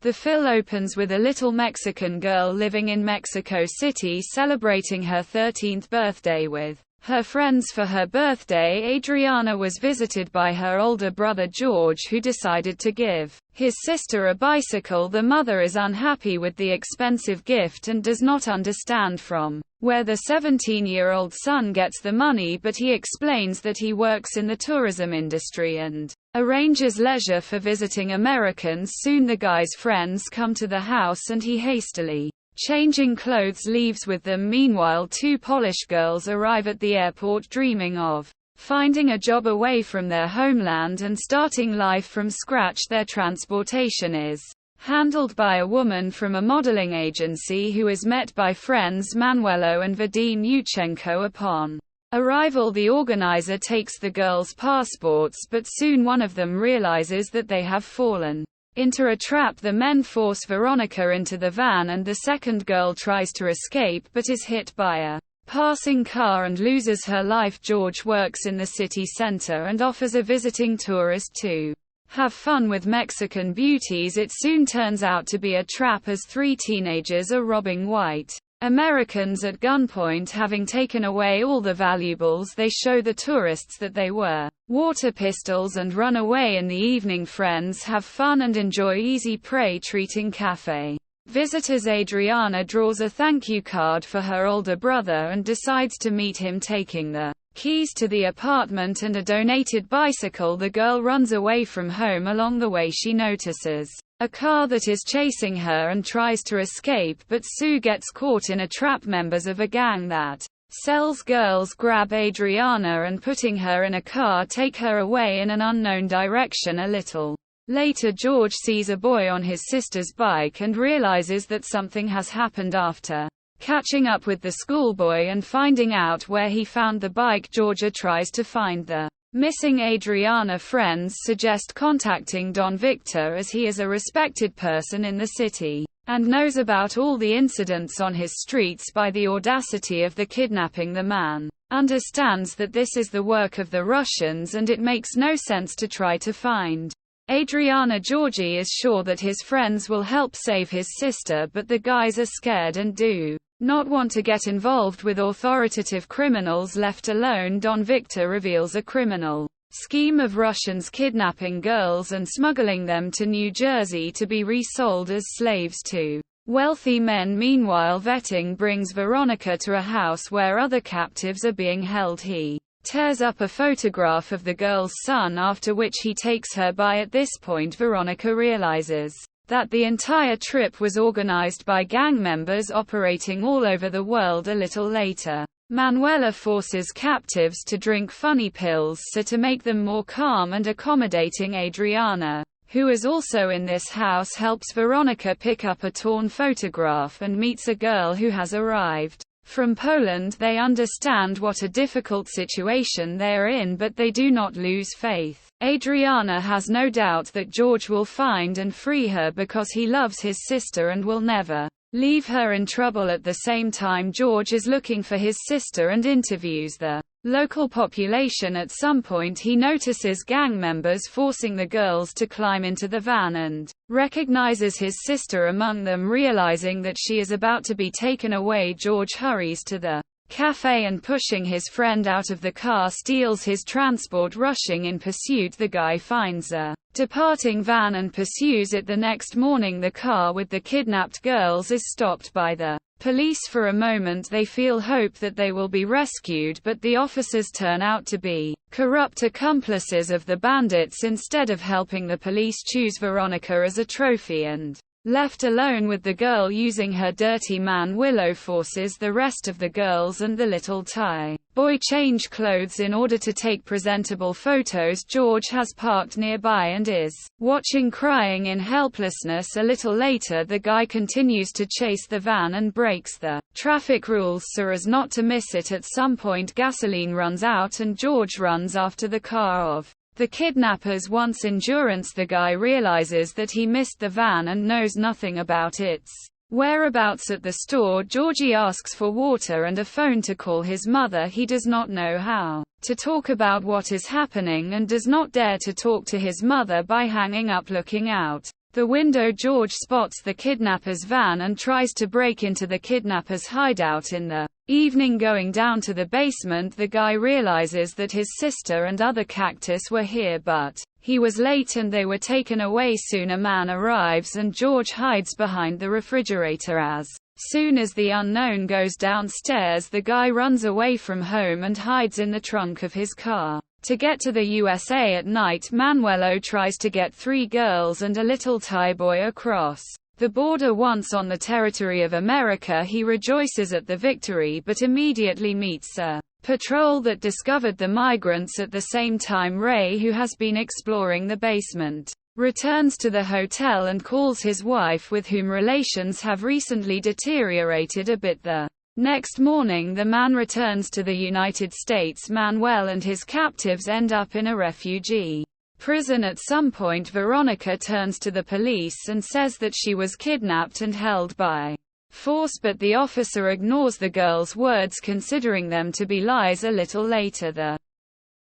The film opens with a little Mexican girl living in Mexico City celebrating her 13th birthday with her friends. For her birthday, Adriana was visited by her older brother George, who decided to give his sister a bicycle. The mother is unhappy with the expensive gift and does not understand from where the 17-year-old son gets the money, but he explains that he works in the tourism industry and arranges leisure for visiting Americans. Soon the guy's friends come to the house and he hastily changing clothes leaves with them. Meanwhile, two Polish girls arrive at the airport dreaming of finding a job away from their homeland and starting life from scratch. Their transportation is handled by a woman from a modeling agency who is met by friends Manuelo and Vadim Yuchenko. Upon arrival, the organizer takes the girls' passports, but soon one of them realizes that they have fallen into a trap. The men force Veronica into the van and the second girl tries to escape but is hit by a passing car and loses her life. George works in the city center and offers a visiting tourist to have fun with Mexican beauties. It soon turns out to be a trap as three teenagers are robbing white Americans at gunpoint. Having taken away all the valuables, they show the tourists that they were water pistols and run away. In the evening, friends have fun and enjoy easy prey treating cafe visitors. Adriana draws a thank you card for her older brother and decides to meet him, taking the keys to the apartment and a donated bicycle. The girl runs away from home. Along the way, she notices a car that is chasing her and tries to escape, but Sue gets caught in a trap. Members of a gang that sells girls grab Adriana and, putting her in a car, take her away in an unknown direction. A little later, George sees a boy on his sister's bike and realizes that something has happened. After catching up with the schoolboy and finding out where he found the bike, Georgia tries to find the missing Adriana. Friends suggest contacting Don Victor, as he is a respected person in the city and knows about all the incidents on his streets. By the audacity of the kidnapping, the man understands that this is the work of the Russians and it makes no sense to try to find Adriana. Georgie is sure that his friends will help save his sister, but the guys are scared and do not want to get involved with authoritative criminals. Left alone, Don Victor reveals a criminal scheme of Russians kidnapping girls and smuggling them to New Jersey to be resold as slaves to wealthy men. Meanwhile, Vetting brings Veronica to a house where other captives are being held. He tears up a photograph of the girl's son, after which he takes her by. At this point, Veronica realizes that the entire trip was organized by gang members operating all over the world. A little later, Manuela forces captives to drink funny pills so to make them more calm and accommodating. Adriana, who is also in this house, helps Veronica pick up a torn photograph and meets a girl who has arrived from Poland. They understand what a difficult situation they are in, but they do not lose faith. Adriana has no doubt that George will find and free her because he loves his sister and will never leave her in trouble. At the same time, George is looking for his sister and interviews the local population. At some point, he notices gang members forcing the girls to climb into the van and recognizes his sister among them. Realizing that she is about to be taken away, George hurries to the cafe and, pushing his friend out of the car, steals his transport. Rushing in pursuit, the guy finds a departing van and pursues it. The next morning, the car with the kidnapped girls is stopped by the police. For a moment they feel hope that they will be rescued, but the officers turn out to be corrupt accomplices of the bandits. Instead of helping, the police choose Veronica as a trophy and, left alone with the girl using her dirty man, Willow forces the rest of the girls and the little Thai boy change clothes in order to take presentable photos. George has parked nearby and is watching, crying in helplessness. A little later, the guy continues to chase the van and breaks the traffic rules so as not to miss it. At some point, gasoline runs out and George runs after the car of the kidnappers. Once endurance, the guy realizes that he missed the van and knows nothing about its whereabouts. At the store, Georgie asks for water and a phone to call his mother. He does not know how to talk about what is happening and does not dare to talk to his mother by hanging up. Looking out the window, George spots the kidnapper's van and tries to break into the kidnapper's hideout in the evening. Going down to the basement, the guy realizes that his sister and other cactus were here, but he was late and they were taken away. Soon a man arrives and George hides behind the refrigerator. As soon as the unknown goes downstairs, the guy runs away from home and hides in the trunk of his car. To get to the USA at night, Manuelo tries to get 3 girls and a little Thai boy across the border. Once on the territory of America, he rejoices at the victory but immediately meets a patrol that discovered the migrants. At the same time, Ray, who has been exploring the basement, returns to the hotel and calls his wife, with whom relations have recently deteriorated a bit. The next morning, the man returns to the United States. Manuel and his captives end up in a refugee prison. At some point, Veronica turns to the police and says that she was kidnapped and held by force, but the officer ignores the girl's words, considering them to be lies. A little later, the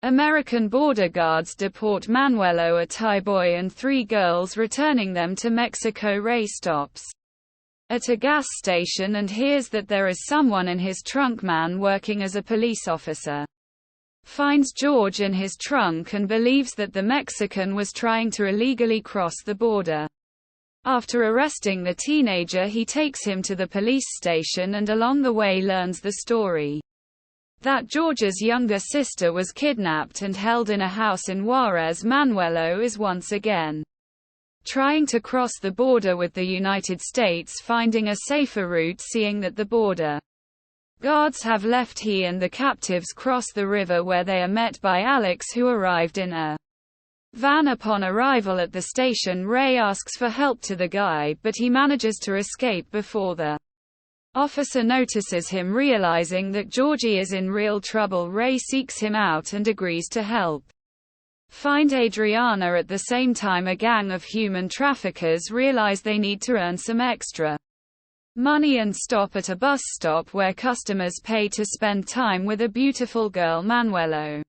American border guards deport Manuelo, a Thai boy, and 3 girls, returning them to Mexico. Ray stops at a gas station and hears that there is someone in his trunk. Man, working as a police officer, finds George in his trunk and believes that the Mexican was trying to illegally cross the border. After arresting the teenager, he takes him to the police station and along the way learns the story that George's younger sister was kidnapped and held in a house in Juarez. Manuelo is once again trying to cross the border with the United States, finding a safer route. Seeing that the border guards have left, he and the captives cross the river, where they are met by Alex, who arrived in a van. Upon arrival at the station, Ray asks for help to the guy, but he manages to escape before the officer notices him. Realizing that Georgie is in real trouble, Ray seeks him out and agrees to help find Adriana. At the same time, a gang of human traffickers realize they need to earn some extra money and stop at a bus stop where customers pay to spend time with a beautiful girl. Manuelo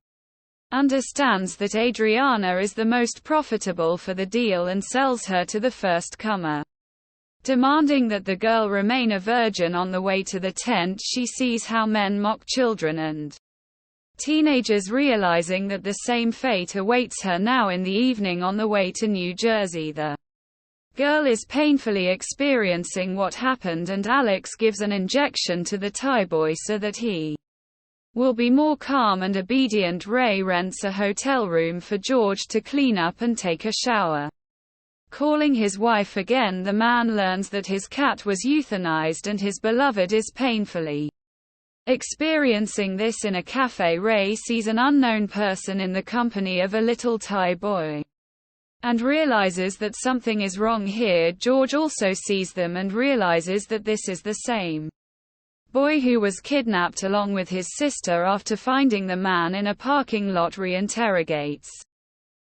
understands that Adriana is the most profitable for the deal and sells her to the first comer, demanding that the girl remain a virgin. On the way to the tent, she sees how men mock children and teenagers, realizing that the same fate awaits her now. In the evening, on the way to New Jersey, the girl is painfully experiencing what happened, and Alex gives an injection to the Thai boy so that he will be more calm and obedient. Ray rents a hotel room for George to clean up and take a shower. Calling his wife again, the man learns that his cat was euthanized and his beloved is painfully experiencing this. In a cafe, Ray sees an unknown person in the company of a little Thai boy and realizes that something is wrong here. George also sees them and realizes that this is the same boy who was kidnapped along with his sister. After finding the man in a parking lot, reinterrogates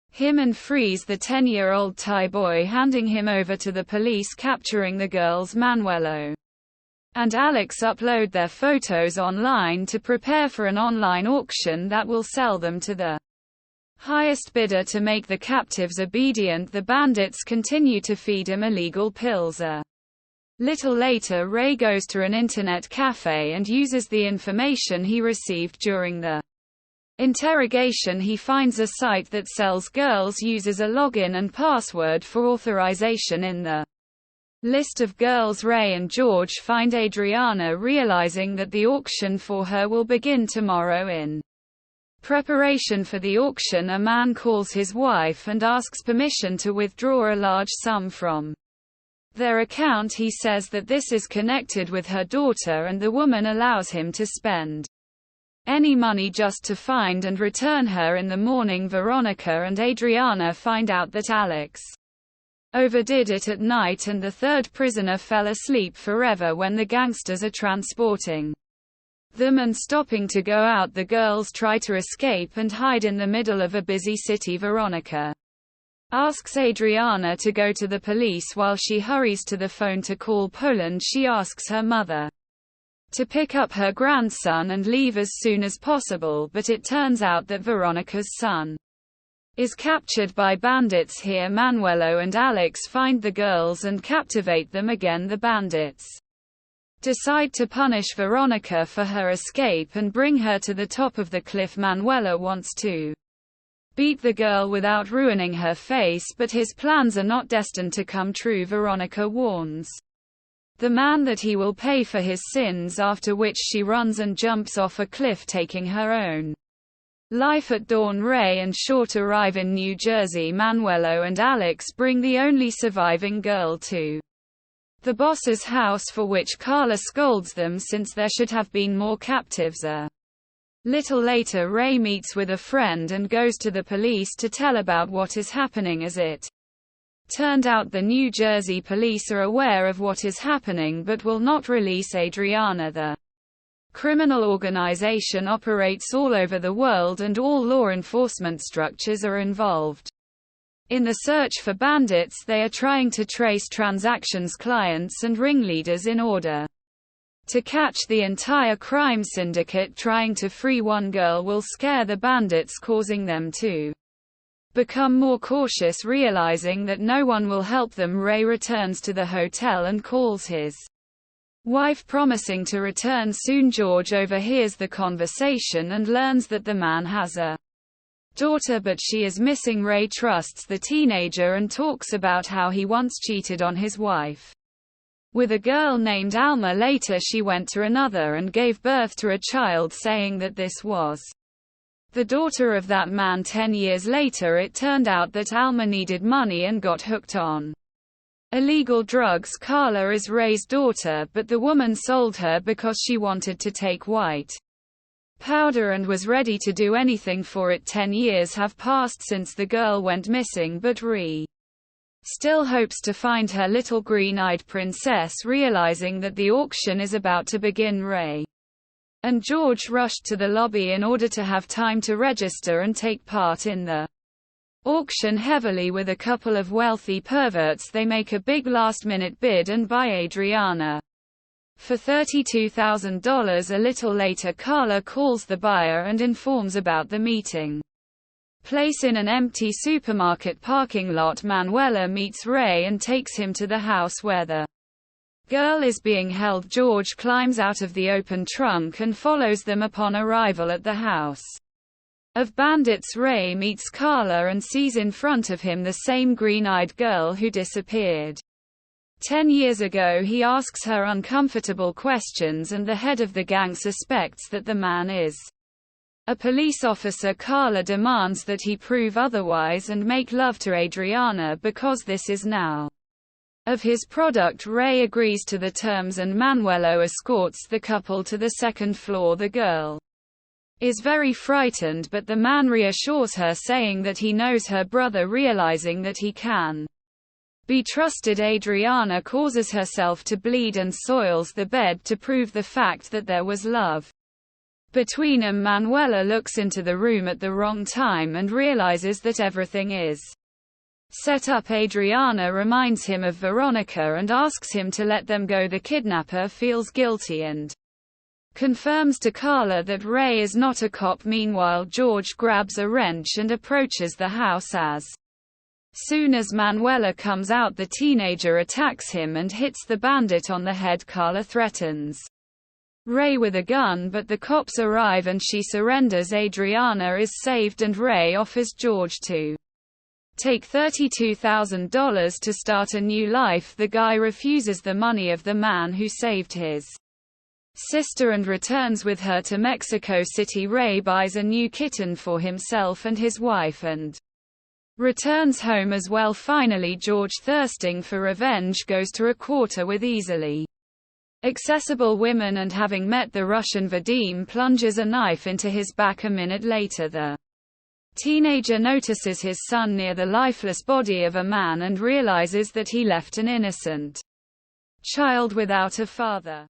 him and frees the 10-year-old Thai boy, handing him over to the police. Capturing the girls, Manuelo and Alex upload their photos online to prepare for an online auction that will sell them to the highest bidder to make the captives obedient. The bandits continue to feed him illegal pills. A little later, Ray goes to an internet cafe and uses the information he received during the interrogation. He finds a site that sells girls, uses a login and password for authorization. In the list of girls, Ray and George find Adriana, realizing that the auction for her will begin tomorrow. In preparation for the auction, a man calls his wife and asks permission to withdraw a large sum from their account. He says that this is connected with her daughter, and the woman allows him to spend any money just to find and return her. In the morning, Veronica and Adriana find out that Alex overdid it at night, and the third prisoner fell asleep forever when the gangsters are transporting them and stopping to go out. The girls try to escape and hide in the middle of a busy city. Veronica asks Adriana to go to the police while she hurries to the phone to call Poland. She asks her mother to pick up her grandson and leave as soon as possible, but it turns out that Veronica's son is captured by bandits. Here Manuelo and Alex find the girls and captivate them again. The bandits decide to punish Veronica for her escape and bring her to the top of the cliff. Manuelo wants to beat the girl without ruining her face, but his plans are not destined to come true. Veronica warns the man that he will pay for his sins, after which she runs and jumps off a cliff, taking her own life at dawn. Ray and Short arrive in New Jersey. Manuelo and Alex bring the only surviving girl to the boss's house, for which Carla scolds them since there should have been more captives. A little later, Ray meets with a friend and goes to the police to tell about what is happening. As it turned out, the New Jersey police are aware of what is happening but will not release Adriana. The criminal organization operates all over the world and all law enforcement structures are involved. In the search for bandits, they are trying to trace transactions, clients and ringleaders in order to catch the entire crime syndicate. Trying to free one girl will scare the bandits, causing them to become more cautious. Realizing that no one will help them, Ray returns to the hotel and calls his wife, promising to return soon. George overhears the conversation and learns that the man has a daughter, but she is missing. Ray trusts the teenager and talks about how he once cheated on his wife with a girl named Alma. Later she went to another and gave birth to a child, saying that this was the daughter of that man. 10 years later, it turned out that Alma needed money and got hooked on illegal drugs. Carla is Ray's daughter, but the woman sold her because she wanted to take white powder and was ready to do anything for it. 10 years have passed since the girl went missing, but Ree still hopes to find her little green-eyed princess. Realizing that the auction is about to begin, Ray and George rushed to the lobby in order to have time to register and take part in the auction. Heavily with a couple of wealthy perverts, they make a big last-minute bid and buy Adriana for $32,000. A little later, Carla calls the buyer and informs about the meeting place in an empty supermarket parking lot. Manuela meets Ray and takes him to the house where the girl is being held. George climbs out of the open trunk and follows them. Upon arrival at the house of bandits, Ray meets Carla and sees in front of him the same green-eyed girl who disappeared 10 years ago. He asks her uncomfortable questions and the head of the gang suspects that the man is a police officer. Carla demands that he prove otherwise and make love to Adriana because this is now of his product. Ray agrees to the terms and Manuelo escorts the couple to the second floor. The girl is very frightened, but the man reassures her, saying that he knows her brother. Realizing that he can be trusted, Adriana causes herself to bleed and soils the bed to prove the fact that there was love between them. Manuela looks into the room at the wrong time and realizes that everything is set up. Adriana reminds him of Veronica and asks him to let them go. The kidnapper feels guilty and confirms to Carla that Ray is not a cop. Meanwhile, George grabs a wrench and approaches the house. As soon as Manuela comes out, the teenager attacks him and hits the bandit on the head. Carla threatens Ray with a gun, but the cops arrive and she surrenders. Adriana is saved and Ray offers George to take $32,000 to start a new life. The guy refuses the money of the man who saved his sister and returns with her to Mexico City. Ray buys a new kitten for himself and his wife and returns home as well. Finally, George, thirsting for revenge, goes to a quarter with easily accessible women and having met the Russian Vadim, plunges a knife into his back. A minute later, the teenager notices his son near the lifeless body of a man and realizes that he left an innocent child without a father.